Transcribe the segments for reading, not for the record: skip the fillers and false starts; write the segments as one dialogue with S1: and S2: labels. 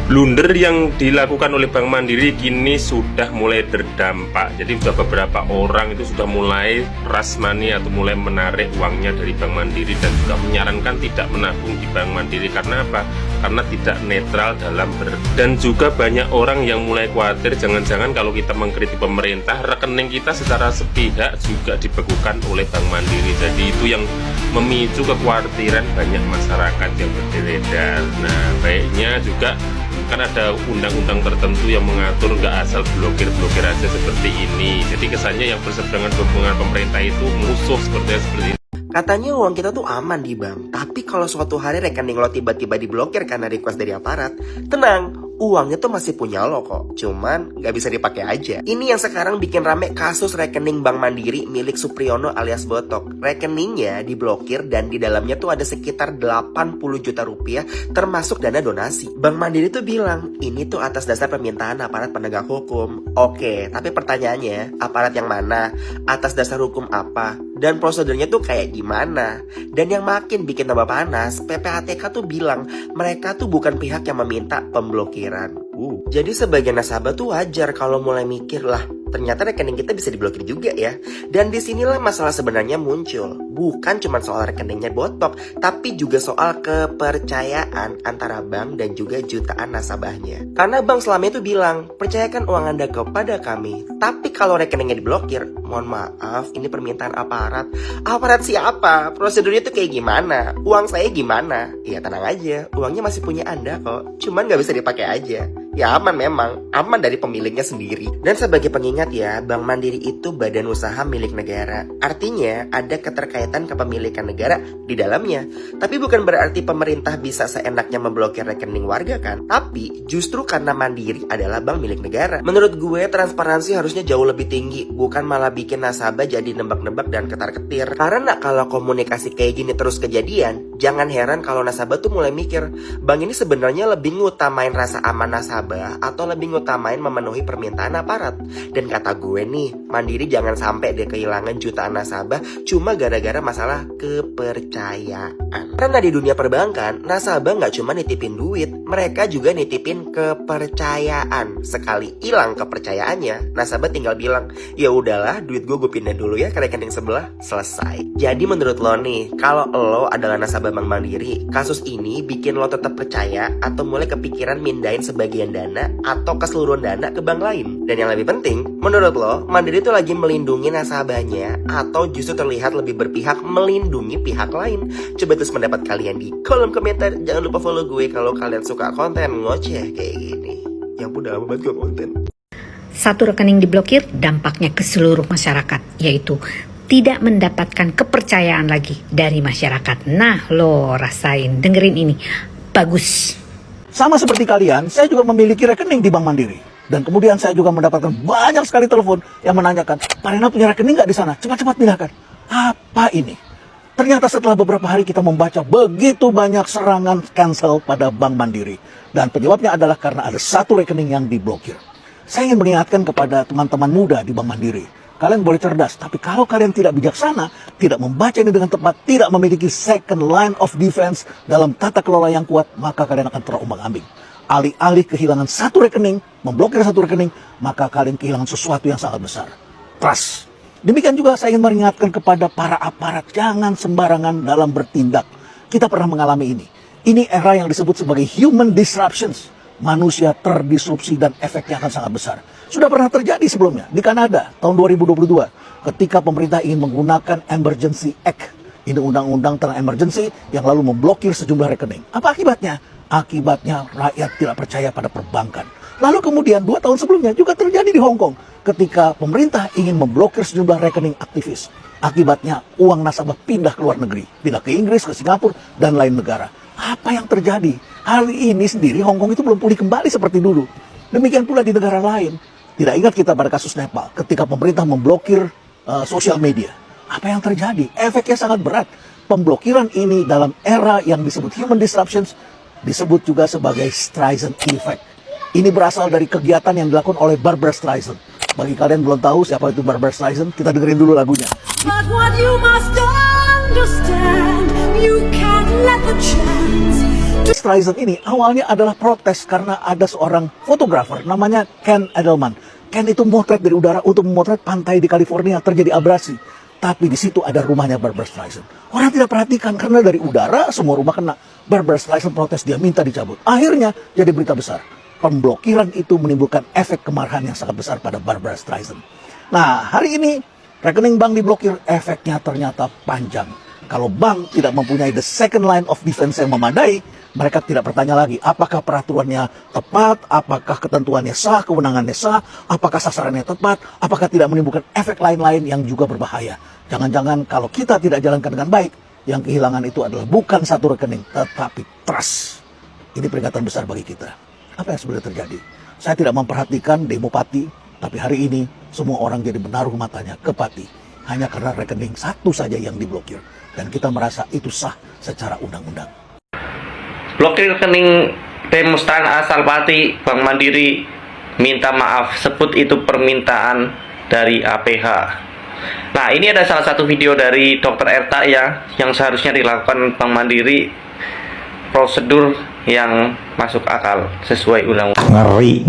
S1: Blunder yang dilakukan oleh Bank Mandiri kini sudah mulai berdampak. Jadi sudah beberapa orang itu sudah mulai rush money atau mulai menarik uangnya dari Bank Mandiri dan juga menyarankan tidak menabung di Bank Mandiri. Karena apa? Karena tidak netral dalam dan juga banyak orang yang mulai khawatir jangan-jangan kalau kita mengkritik pemerintah, rekening kita secara sepihak juga dibekukan oleh Bank Mandiri. Jadi itu yang memicu kekhawatiran banyak masyarakat yang beredar. Nah, baiknya juga kan ada undang-undang tertentu yang mengatur nggak asal blokir-blokir aja seperti ini. Jadi kesannya yang berseberangan dengan pemerintah itu musuh seperti ini.
S2: Katanya uang kita tuh aman di bank, tapi kalau suatu hari rekening lo tiba-tiba diblokir karena request dari aparat, tenang, uangnya tuh masih punya lo kok, cuman nggak bisa dipakai aja. Ini yang sekarang bikin rame kasus rekening Bank Mandiri milik Supriyono alias Botok. Rekeningnya diblokir dan di dalamnya tuh ada sekitar 80 juta rupiah termasuk dana donasi. Bank Mandiri tuh bilang, ini tuh atas dasar permintaan aparat penegak hukum. Oke, tapi pertanyaannya, aparat yang mana? Atas dasar hukum apa? Dan prosedurnya tuh kayak gimana? Dan yang makin bikin tambah panas, PPATK tuh bilang mereka tuh bukan pihak yang meminta pemblokiran. Jadi sebagian nasabah tuh wajar kalau mulai mikir lah, ternyata rekening kita bisa diblokir juga ya. Dan disinilah masalah sebenarnya muncul. Bukan cuma soal rekeningnya Botok, tapi juga soal kepercayaan antara bank dan juga jutaan nasabahnya. Karena bank selama itu bilang, percayakan uang Anda kepada kami. Tapi kalau rekeningnya diblokir, mohon maaf, ini permintaan aparat. Aparat siapa? Prosedurnya tuh kayak gimana? Uang saya gimana? Ya tenang aja, uangnya masih punya Anda kok. Cuman gak bisa dipakai aja. Ya aman memang, aman dari pemiliknya sendiri. Dan sebagai pengingat ya, Bank Mandiri itu badan usaha milik negara. Artinya ada keterkaitan kepemilikan negara di dalamnya. Tapi bukan berarti pemerintah bisa seenaknya memblokir rekening warga kan. Tapi justru karena Mandiri adalah bank milik negara. Menurut gue transparansi harusnya jauh lebih tinggi, bukan malah bikin nasabah jadi nebak-nebak dan ketar-ketir. Karena kalau komunikasi kayak gini terus kejadian, jangan heran kalau nasabah tuh mulai mikir, bank ini sebenarnya lebih ngutamain rasa aman nasabah atau lebih ngutamain memenuhi permintaan aparat. Dan kata gue nih, Mandiri jangan sampai deh kehilangan jutaan nasabah cuma gara-gara masalah kepercayaan. Karena di dunia perbankan, nasabah nggak cuma nitipin duit, mereka juga nitipin kepercayaan. Sekali hilang kepercayaannya, nasabah tinggal bilang, ya udahlah, duit gue pindah dulu ya ke rekening sebelah, selesai. Jadi menurut lo nih, kalau lo adalah nasabah Bank Mandiri, kasus ini bikin lo tetap percaya atau mulai kepikiran mindahin sebagian dana atau keseluruhan dana ke bank lain? Dan yang lebih penting, menurut lo, Mandiri itu lagi melindungi nasabahnya atau justru terlihat lebih berpihak melindungi pihak lain? Coba tulis pendapat kalian di kolom komentar. Jangan lupa follow gue kalau kalian suka konten ngoceh kayak gini. Yang udah lama banget gue konten.
S3: Satu rekening diblokir, dampaknya ke seluruh masyarakat, yaitu tidak mendapatkan kepercayaan lagi dari masyarakat. Nah, lo rasain, dengerin ini, bagus.
S4: Sama seperti kalian, saya juga memiliki rekening di Bank Mandiri. Dan kemudian saya juga mendapatkan banyak sekali telepon yang menanyakan, Pak Rena punya rekening nggak di sana? Cepat-cepat pindahkan. Apa ini? Ternyata setelah beberapa hari kita membaca begitu banyak serangan cancel pada Bank Mandiri. Dan penyebabnya adalah karena ada satu rekening yang diblokir. Saya ingin mengingatkan kepada teman-teman muda di Bank Mandiri. Kalian boleh cerdas, tapi kalau kalian tidak bijaksana, tidak membaca ini dengan tepat, tidak memiliki second line of defense dalam tata kelola yang kuat, maka kalian akan terombang-ambing. Alih-alih kehilangan satu rekening, memblokir satu rekening, maka kalian kehilangan sesuatu yang sangat besar. Trust. Demikian juga saya ingin mengingatkan kepada para aparat, jangan sembarangan dalam bertindak. Kita pernah mengalami ini. Ini era yang disebut sebagai human disruptions. Manusia terdisrupsi dan efeknya akan sangat besar. Sudah pernah terjadi sebelumnya di Kanada tahun 2022 ketika pemerintah ingin menggunakan Emergency Act. Ini undang-undang tentang emergency yang lalu memblokir sejumlah rekening. Apa akibatnya? Akibatnya rakyat tidak percaya pada perbankan. Lalu kemudian 2 tahun sebelumnya juga terjadi di Hong Kong ketika pemerintah ingin memblokir sejumlah rekening aktivis. Akibatnya uang nasabah pindah ke luar negeri, pindah ke Inggris, ke Singapura, dan lain negara. Apa yang terjadi? Hari ini sendiri Hong Kong itu belum pulih kembali seperti dulu. Demikian pula di negara lain. Tidak ingat kita pada kasus Nepal ketika pemerintah memblokir sosial media. Apa yang terjadi? Efeknya sangat berat. Pemblokiran ini dalam era yang disebut human disruptions disebut juga sebagai Streisand Effect. Ini berasal dari kegiatan yang dilakukan oleh Barbra Streisand. Bagi kalian belum tahu siapa itu Barbra Streisand, kita dengerin dulu lagunya.
S5: But what you must understand, you can't let the chance
S4: Streisand ini awalnya adalah protes karena ada seorang fotografer namanya Ken Edelman. Ken itu motret dari udara untuk memotret pantai di California terjadi abrasi. Tapi di situ ada rumahnya Barbra Streisand. Orang tidak perhatikan karena dari udara semua rumah kena. Barbra Streisand protes, dia minta dicabut. Akhirnya jadi berita besar. Pemblokiran itu menimbulkan efek kemarahan yang sangat besar pada Barbra Streisand. Nah, hari ini rekening bank diblokir, efeknya ternyata panjang. Kalau bank tidak mempunyai the second line of defense yang memadai, mereka tidak bertanya lagi apakah peraturannya tepat, apakah ketentuannya sah, kewenangannya sah, apakah sasarannya tepat, apakah tidak menimbulkan efek lain-lain yang juga berbahaya. Jangan-jangan kalau kita tidak jalankan dengan baik, yang kehilangan itu adalah bukan satu rekening, tetapi trust. Ini peringatan besar bagi kita. Apa yang sebenarnya terjadi? Saya tidak memperhatikan demo Pati, tapi hari ini semua orang jadi menaruh matanya ke Pati. Hanya karena rekening satu saja yang diblokir. Dan kita merasa itu sah secara undang-undang.
S5: Blokir rekening Demonstran asal Pati, Bank Mandiri minta maaf, sebut itu permintaan dari APH. Nah, ini ada salah satu video dari Dr. Erta ya, yang seharusnya dilakukan Bank Mandiri, prosedur yang masuk akal sesuai undang-undang.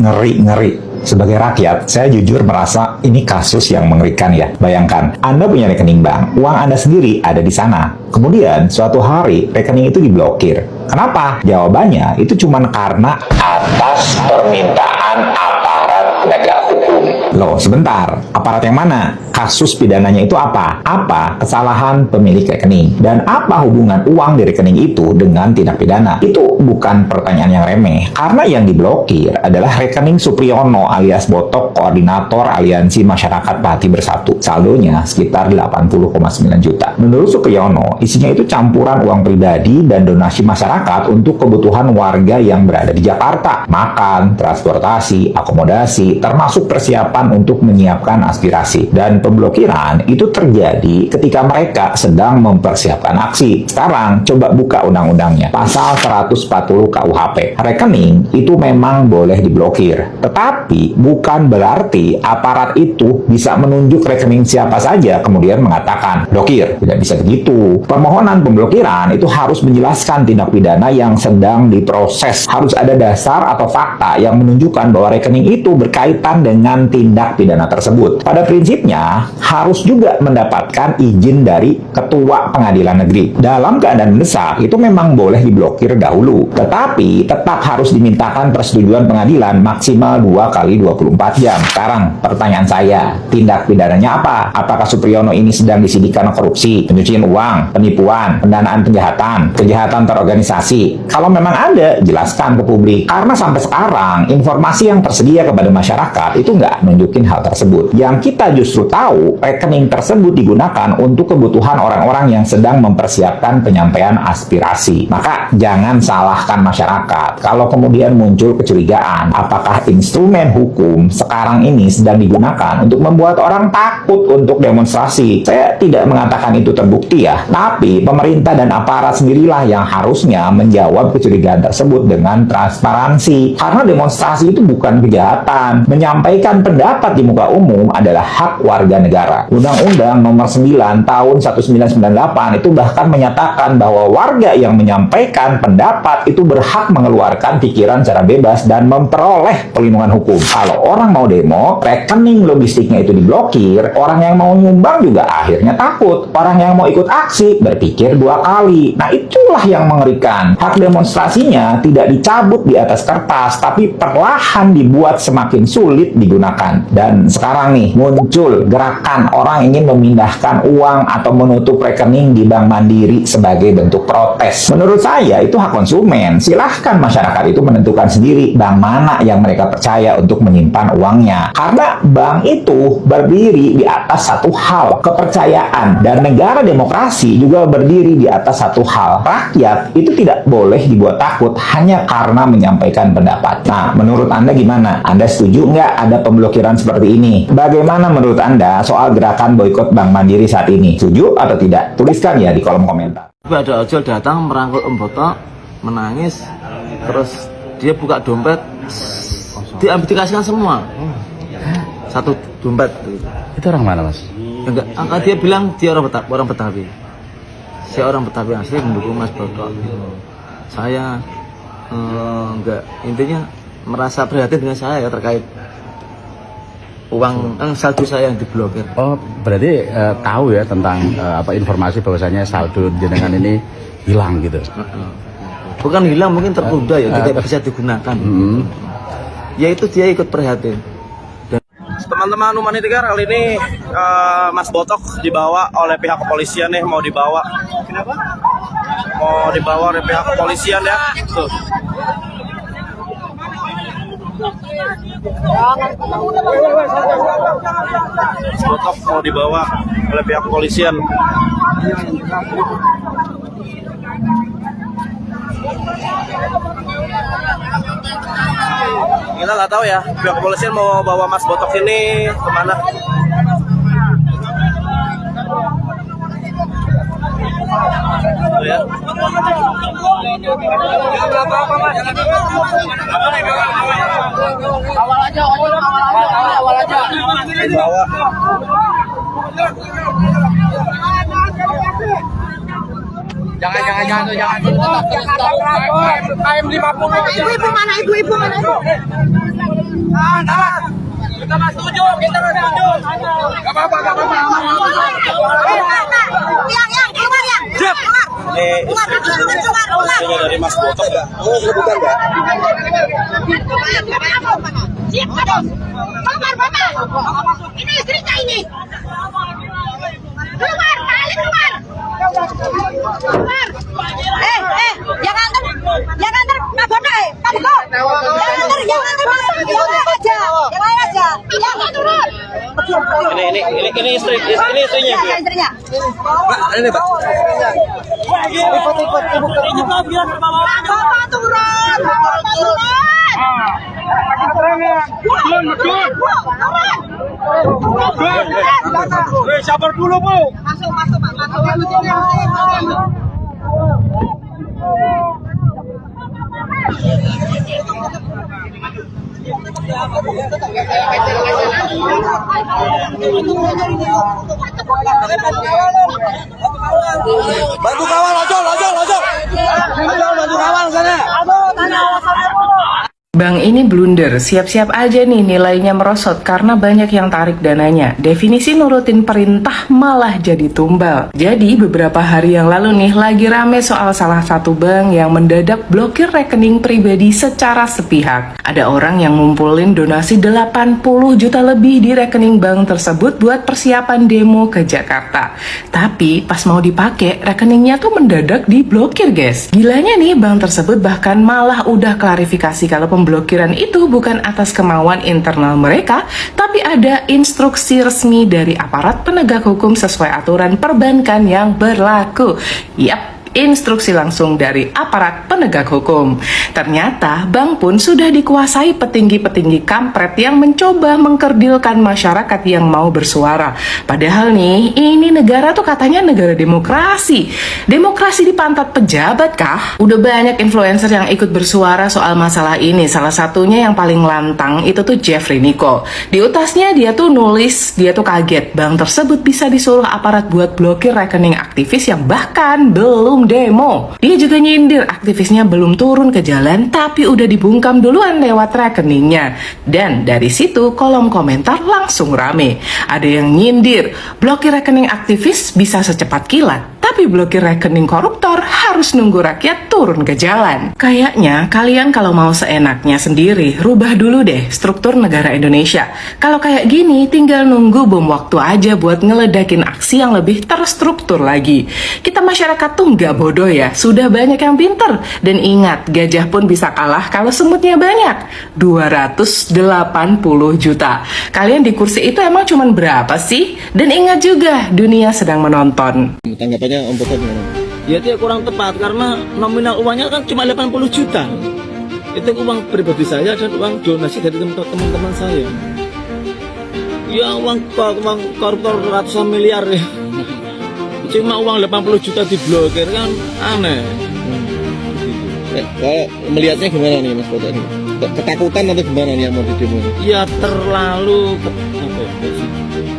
S6: Ngeri. Sebagai rakyat, saya jujur merasa ini kasus yang mengerikan ya. Bayangkan, Anda punya rekening bank, uang Anda sendiri ada di sana. Kemudian, suatu hari rekening itu diblokir. Kenapa? Jawabannya itu cuma karena atas permintaan aparat penegak hukum. Loh, sebentar. Aparat yang mana? Kasus pidananya itu apa? Apa kesalahan pemilik rekening? Dan apa hubungan uang di rekening itu dengan tindak pidana? Itu bukan pertanyaan yang remeh. Karena yang diblokir adalah rekening Supriyono alias Botok, koordinator Aliansi Masyarakat Pati Bersatu. Saldonya sekitar 80,9 juta. Menurut Supriyono, isinya itu campuran uang pribadi dan donasi masyarakat untuk kebutuhan warga yang berada di Jakarta. Makan, transportasi, akomodasi, termasuk persiapan untuk menyiapkan aspirasi. Dan pemblokiran itu terjadi ketika mereka sedang mempersiapkan aksi. Sekarang, coba buka undang-undangnya. Pasal 140 KUHP. Rekening itu memang boleh diblokir. Tetapi, bukan berarti aparat itu bisa menunjuk rekening siapa saja kemudian mengatakan blokir. Tidak bisa begitu. Permohonan pemblokiran itu harus menjelaskan tindak pidana yang sedang diproses. Harus ada dasar atau fakta yang menunjukkan bahwa rekening itu berkaitan dengan tindak pidana tersebut. Pada prinsipnya, harus juga mendapatkan izin dari Ketua Pengadilan Negeri. Dalam keadaan mendesak, itu memang boleh diblokir dahulu. Tetapi, tetap harus dimintakan persetujuan pengadilan maksimal 2 kali 24 jam. Sekarang, pertanyaan saya, tindak pidananya apa? Apakah Supriyono ini sedang disidikan korupsi, pencucian uang, penipuan, pendanaan kejahatan, kejahatan terorganisasi? Kalau memang ada, jelaskan ke publik. Karena sampai sekarang, informasi yang tersedia kepada masyarakat itu nggak nunjukin hal tersebut. Yang kita justru tahu, rekening tersebut digunakan untuk kebutuhan orang-orang yang sedang mempersiapkan penyampaian aspirasi. Maka, jangan salahkan masyarakat. Kalau kemudian muncul kecurigaan, apakah instrumen hukum sekarang ini sedang digunakan untuk membuat orang takut untuk demonstrasi? Saya tidak mengatakan itu terbukti ya, tapi pemerintah dan aparat sendirilah yang harusnya menjawab kecurigaan tersebut dengan transparansi. Karena demonstrasi itu bukan kejahatan. Menyampaikan pendapat di muka umum adalah hak warga negara. Undang-Undang Nomor 9 Tahun 1998 itu bahkan menyatakan bahwa warga yang menyampaikan pendapat itu berhak mengeluarkan pikiran secara bebas dan memperoleh perlindungan hukum. Kalau orang mau demo, rekening logistiknya itu diblokir, orang yang mau nyumbang juga akhirnya takut. Orang yang mau ikut aksi berpikir 2 kali. Nah, itulah yang mengerikan. Hak demonstrasinya tidak dicabut di atas kertas, tapi perlahan dibuat semakin sulit digunakan. Dan sekarang nih, muncul gerakan orang ingin memindahkan uang atau menutup rekening di Bank Mandiri sebagai bentuk protes. Menurut saya, itu hak konsumen. Silahkan masyarakat itu menentukan sendiri bank mana yang mereka percaya untuk menyimpan uangnya. Karena bank itu berdiri di atas satu hal, kepercayaan. Dan negara demokrasi juga berdiri di atas satu hal. Rakyat itu tidak boleh dibuat takut hanya karena menyampaikan pendapat. Nah, menurut Anda gimana? Anda setuju nggak ada pemblokiran seperti ini? Bagaimana menurut Anda soal gerakan boikot Bank Mandiri saat ini? Setuju atau tidak? Tuliskan ya di kolom komentar.
S7: Ada ojol datang merangkul Om Botok, menangis, terus dia buka dompet, dikasihkan semua, satu dompet.
S8: Itu orang mana, Mas?
S7: Enggak, dia bilang dia orang Betawi. Saya orang Betawi asli mendukung Mas Botok. Saya Enggak, intinya merasa prihatin dengan saya ya terkait uang saldo saya yang diblokir.
S8: Oh, berarti tahu ya tentang informasi bahwasanya saldo jenengan ini hilang gitu.
S7: Bukan hilang, mungkin tertunda ya, tidak bisa digunakan. Ya itu dia ikut prihatin.
S9: Teman-teman Humanitikar, kali ini Mas Botok dibawa oleh pihak kepolisian nih, mau dibawa. Kenapa? Mau dibawa oleh pihak kepolisian ya. Tuh. Mas Botok mau dibawa oleh pihak kepolisian. Kita nggak tahu ya, pihak kepolisian mau bawa Mas Botok ini kemana. Tuh ya. Awal aja. Bawa. Jangan. KM 50 aja. Ibu mana? Kita nggak setuju. Gak apa-apa. Yang keluar ya. Jep. Ini istrinya dari Mas Botok ya. Bukan ya? Keluar Bapak. Ini istrinya ini. Keluar. Jangan antar Pak Bono, Pak Bono. Jangan aja. Jangan turun. Ini istrinya. Iya, istrinya. Pak, ini Pak. Ikut. Bapak turun. Sabar dulu, Bu. Masuk, Pak. Bantu kawal, ojol. Bantu kawal sana.
S10: Bank ini blunder, siap-siap aja nih nilainya merosot karena banyak yang tarik dananya. Definisi nurutin perintah malah jadi tumbal. Jadi beberapa hari yang lalu nih lagi rame soal salah satu bank yang mendadak blokir rekening pribadi secara sepihak. Ada orang yang ngumpulin donasi 80 juta lebih di rekening bank tersebut buat persiapan demo ke Jakarta. Tapi pas mau dipakai, rekeningnya tuh mendadak diblokir guys. Gilanya nih bank tersebut bahkan malah udah klarifikasi kalau pemblokiran itu bukan atas kemauan internal mereka, tapi ada instruksi resmi dari aparat penegak hukum sesuai aturan perbankan yang berlaku. Yap, instruksi langsung dari aparat penegak hukum. Ternyata bank pun sudah dikuasai petinggi-petinggi kampret yang mencoba mengkerdilkan masyarakat yang mau bersuara. Padahal nih, ini negara tuh katanya negara demokrasi. Demokrasi di pantat pejabat kah? Udah banyak influencer yang ikut bersuara soal masalah ini. Salah satunya yang paling lantang itu tuh Jeffrey Nicole. Di utasnya dia tuh nulis, dia tuh kaget bank tersebut bisa disuruh aparat buat blokir rekening aktivis yang bahkan belum demo. Dia juga nyindir aktivisnya belum turun ke jalan tapi udah dibungkam duluan lewat rekeningnya. Dan dari situ kolom komentar langsung rame. Ada yang nyindir, blokir rekening aktivis bisa secepat kilat, tapi blokir rekening koruptor harus nunggu rakyat turun ke jalan. Kayaknya kalian kalau mau seenaknya sendiri, rubah dulu deh struktur negara Indonesia. Kalau kayak gini, tinggal nunggu bom waktu aja buat ngeledakin aksi yang lebih terstruktur lagi. Kita masyarakat tuh nggak bodoh ya, sudah banyak yang pinter. Dan ingat, gajah pun bisa kalah kalau semutnya banyak. 280 juta. Kalian di kursi itu emang cuman berapa sih? Dan ingat juga, dunia sedang menonton.
S7: Tanggapannya Om Botok gimana? Ya dia kurang tepat karena nominal uangnya kan cuma 80 juta. Itu uang pribadi saya dan uang donasi dari teman-teman saya. Ya uang koruptor ratusan miliar ya. Cuma uang 80 juta diblokir kan aneh.
S9: Kalau melihatnya gimana nih Mas Botok ini? Ketakutan atau gimana nih yang mau didemo?
S7: Ya terlalu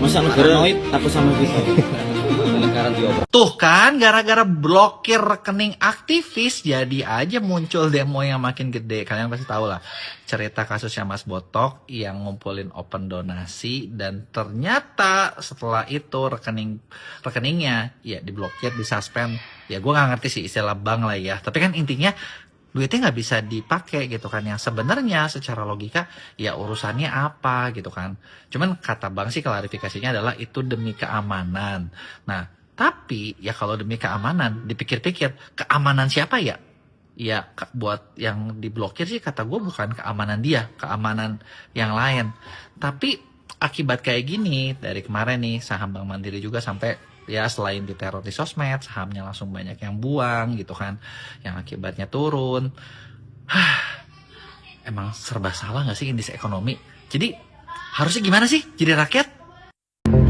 S7: masa negara takut sama kita.
S9: Negara
S7: diobrol.
S11: Tuh kan, gara-gara blokir rekening aktivis, jadi aja muncul demo yang makin gede. Kalian pasti tahu lah cerita kasusnya Mas Botok yang ngumpulin open donasi, dan ternyata setelah itu rekeningnya ya diblokir, disuspend. Ya gue nggak ngerti sih istilah bank lah ya. Tapi kan intinya duitnya nggak bisa dipakai gitu kan, yang sebenarnya secara logika ya urusannya apa gitu kan. Cuman kata bank sih klarifikasinya adalah itu demi keamanan. Nah tapi ya kalau demi keamanan, dipikir-pikir keamanan siapa ya? Ya buat yang diblokir sih kata gue bukan keamanan dia, keamanan yang lain. Tapi akibat kayak gini dari kemarin nih saham Bank Mandiri juga sampai ya selain diteror di sosmed, sahamnya langsung banyak yang buang gitu kan, yang akibatnya turun. Emang serba salah gak sih indeks ekonomi? Jadi harusnya gimana sih jadi rakyat?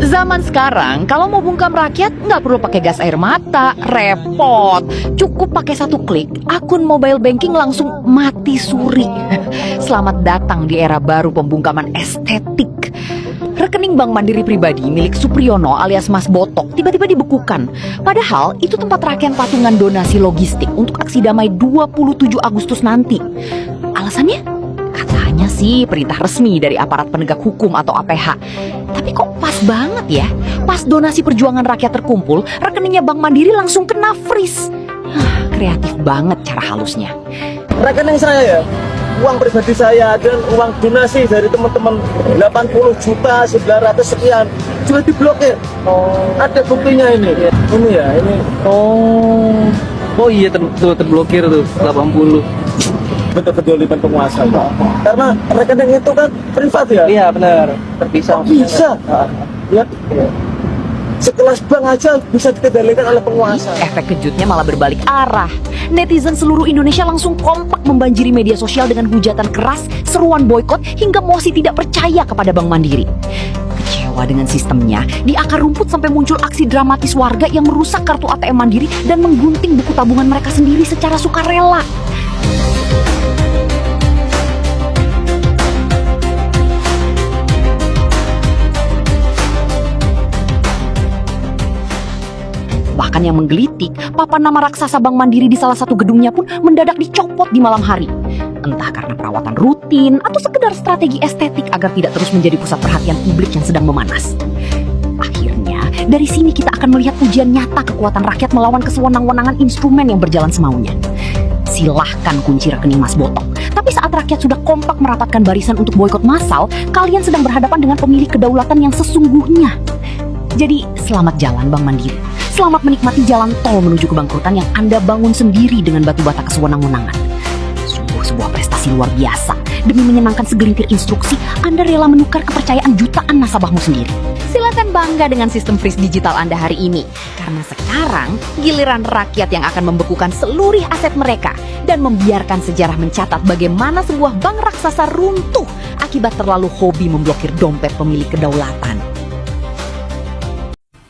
S12: Zaman sekarang, kalau mau bungkam rakyat, nggak perlu pakai gas air mata, repot. Cukup pakai satu klik, akun mobile banking langsung mati suri. Selamat datang di era baru pembungkaman estetik. Rekening Bank Mandiri pribadi milik Supriyono alias Mas Botok tiba-tiba dibekukan. Padahal itu tempat rangkaian patungan donasi logistik untuk aksi damai 27 Agustus nanti. Alasannya? Katanya sih perintah resmi dari aparat penegak hukum atau APH. Tapi kok pas banget ya? Pas donasi perjuangan rakyat terkumpul, rekeningnya Bank Mandiri langsung kena freeze. Kreatif banget cara halusnya.
S7: Rekening saya ya, uang pribadi saya dan uang donasi dari teman-teman 80.900 sekian sudah diblokir. Ada buktinya ini. Ini ya, ini. Oh iya terblokir tuh 80. Betul-betul liban penguasa. Karena rekening itu kan privat ya. Iya benar. Terpisah. Bisa. Ya. Sekelas bank aja bisa dikendalikan oleh penguasa.
S12: Efek kejutnya malah berbalik arah. Netizen seluruh Indonesia langsung kompak membanjiri media sosial dengan hujatan keras, seruan boykot, hingga Mosi tidak percaya kepada Bank Mandiri. Kecewa dengan sistemnya, di akar rumput sampai muncul aksi dramatis warga yang merusak kartu ATM Mandiri dan menggunting buku tabungan mereka sendiri secara sukarela. Bahkan yang menggelitik, papan nama raksasa Bank Mandiri di salah satu gedungnya pun mendadak dicopot di malam hari. Entah karena perawatan rutin atau sekedar strategi estetik agar tidak terus menjadi pusat perhatian publik yang sedang memanas. Akhirnya, dari sini kita akan melihat ujian nyata kekuatan rakyat melawan kesewenang-wenangan instrumen yang berjalan semaunya. Silahkan kunci rekening Mas Botok. Tapi saat rakyat sudah kompak merapatkan barisan untuk boikot massal, kalian sedang berhadapan dengan pemilik kedaulatan yang sesungguhnya. Jadi, selamat jalan Bank Mandiri. Selamat menikmati jalan tol menuju kebangkrutan yang Anda bangun sendiri dengan batu bata kesewenang-wenangan. Sungguh sebuah prestasi luar biasa. Demi menyenangkan segelintir instruksi, Anda rela menukar kepercayaan jutaan nasabahmu sendiri. Silakan bangga dengan sistem freeze digital Anda hari ini. Karena sekarang, giliran rakyat yang akan membekukan seluruh aset mereka dan membiarkan sejarah mencatat bagaimana sebuah bank raksasa runtuh akibat terlalu hobi memblokir dompet pemilik kedaulatan.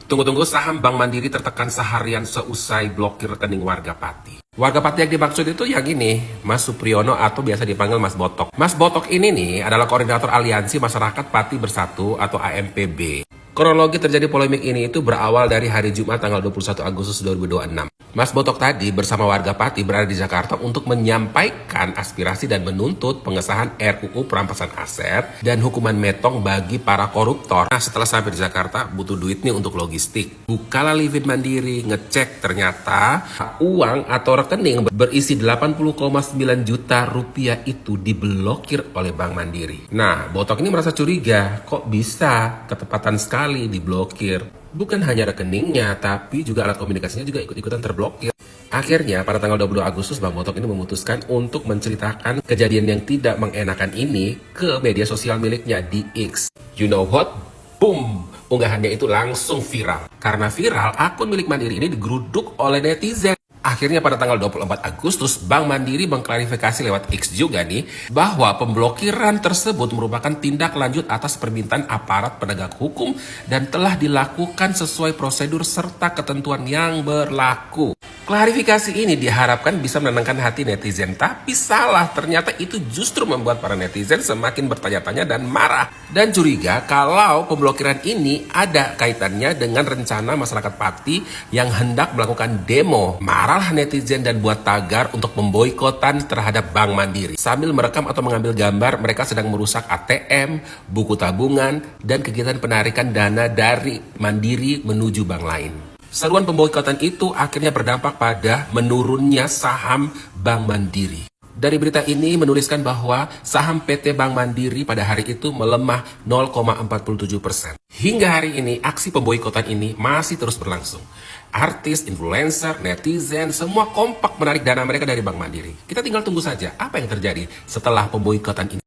S1: Tunggu-tunggu, saham Bank Mandiri tertekan seharian seusai blokir rekening warga Pati. Warga Pati yang dimaksud itu yang ini, Mas Supriyono atau biasa dipanggil Mas Botok. Mas Botok ini nih adalah koordinator Aliansi Masyarakat Pati Bersatu atau AMPB. Kronologi terjadi polemik ini itu berawal dari hari Jumat tanggal 21 Agustus 2026. Mas Botok tadi bersama warga Pati berada di Jakarta untuk menyampaikan aspirasi dan menuntut pengesahan RUU perampasan aset dan hukuman metong bagi para koruptor. Nah, setelah sampai di Jakarta butuh duit nih untuk logistik. Bukalah Livin Mandiri, ngecek ternyata uang atau rekening berisi 80,9 juta rupiah itu diblokir oleh Bank Mandiri. Nah, Botok ini merasa curiga, kok bisa ketepatan sekali diblokir. Bukan hanya rekeningnya, tapi juga alat komunikasinya juga ikut-ikutan terblokir. Akhirnya, pada tanggal 22 Agustus, Bang Botok ini memutuskan untuk menceritakan kejadian yang tidak mengenakan ini ke media sosial miliknya di X. You know what? Boom! Unggahannya itu langsung viral. Karena viral, akun milik Mandiri ini digeruduk oleh netizen. Akhirnya pada tanggal 24 Agustus, Bank Mandiri mengklarifikasi lewat X juga nih, bahwa pemblokiran tersebut merupakan tindak lanjut atas permintaan aparat penegak hukum dan telah dilakukan sesuai prosedur serta ketentuan yang berlaku.
S13: Klarifikasi ini diharapkan bisa menenangkan hati netizen, tapi salah. Ternyata itu justru membuat para netizen semakin bertanya-tanya dan marah. Dan curiga kalau pemblokiran ini ada kaitannya dengan rencana masyarakat Pati yang hendak melakukan demo. Marahlah netizen dan buat tagar untuk memboikotan terhadap Bank Mandiri. Sambil merekam atau mengambil gambar mereka sedang merusak ATM, buku tabungan, dan kegiatan penarikan dana dari Mandiri menuju bank lain. Seruan pemboikotan itu akhirnya berdampak pada menurunnya saham Bank Mandiri. Dari berita ini menuliskan bahwa saham PT Bank Mandiri pada hari itu melemah 0,47%. Hingga hari ini aksi pemboikotan ini masih terus berlangsung. Artis, influencer, netizen, semua kompak menarik dana mereka dari Bank Mandiri. Kita tinggal tunggu saja apa yang terjadi setelah pemboikotan ini.